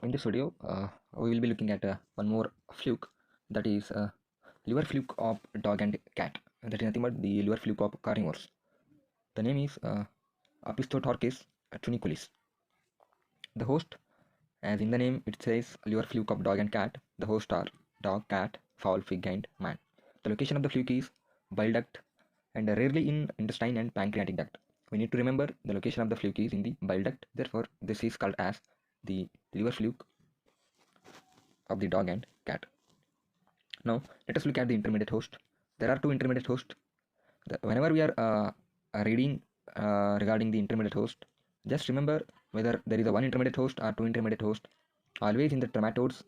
In this video, we will be looking at one more fluke, that is liver fluke of dog and cat. That is nothing but the liver fluke of carnivores. The name is opisthorchis tenuicoillis. The host, as in the name it says, liver fluke of dog and cat. The host are dog, cat, fowl, pig, and man. The location of the fluke is bile duct and rarely in intestine and pancreatic duct. We need to remember the location of the fluke is in the bile duct. Therefore, this is called as the liver fluke of the dog and cat. Now, let us look at the intermediate host. There are two intermediate hosts. Whenever we are reading regarding the intermediate host, just remember whether there is a one intermediate host or two intermediate host. Always in the trematodes,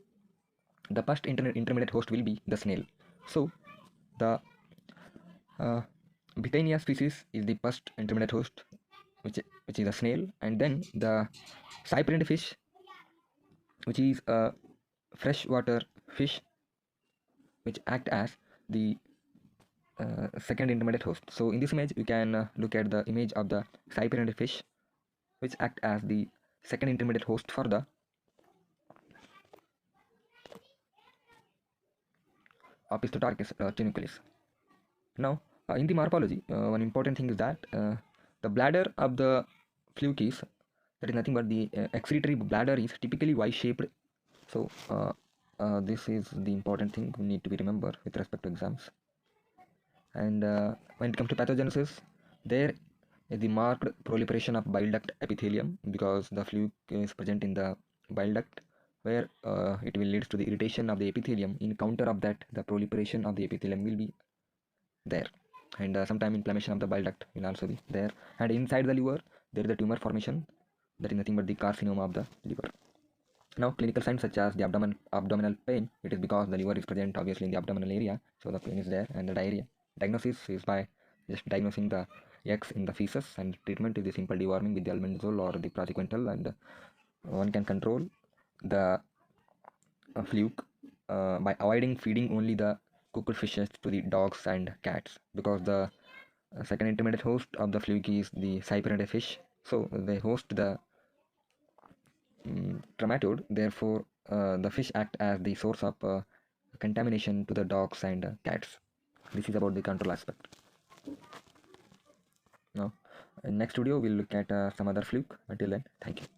the first intermediate host will be the snail. So, the Bithynia species is the first intermediate host, which is a snail, and then the cyprinid fish, which is a freshwater fish, which act as the second intermediate host. So in this image we can look at the image of the cyprinid fish, which act as the second intermediate host for the opisthorchis tenuicoillis. Now in the morphology, one important thing is that the bladder of the fluke is, that is nothing but the excretory bladder is typically Y-shaped. So this is the important thing we need to be remember with respect to exams. And when it comes to pathogenesis, there is the marked proliferation of bile duct epithelium, because the fluke is present in the bile duct, where it will lead to the irritation of the epithelium. In counter of that, the proliferation of the epithelium will be there, and sometime inflammation of the bile duct will also be there. And inside the liver, there is a tumor formation, that is nothing but the carcinoma of the liver. Now, clinical signs such as the abdominal pain, it is because the liver is present obviously in the abdominal area, so the pain is there. And the diarrhea. Diagnosis is by just diagnosing the X in the feces, and treatment is the simple deworming with the albendazole or the praziquantel, and one can control the fluke by avoiding feeding only the cooked fishes to the dogs and cats, because the second intermediate host of the fluke is the cyprinid fish, so they host the trematode. Therefore, the fish act as the source of contamination to the dogs and cats. This is about the control aspect. Now, in next video we'll look at some other fluke. Until then, thank you.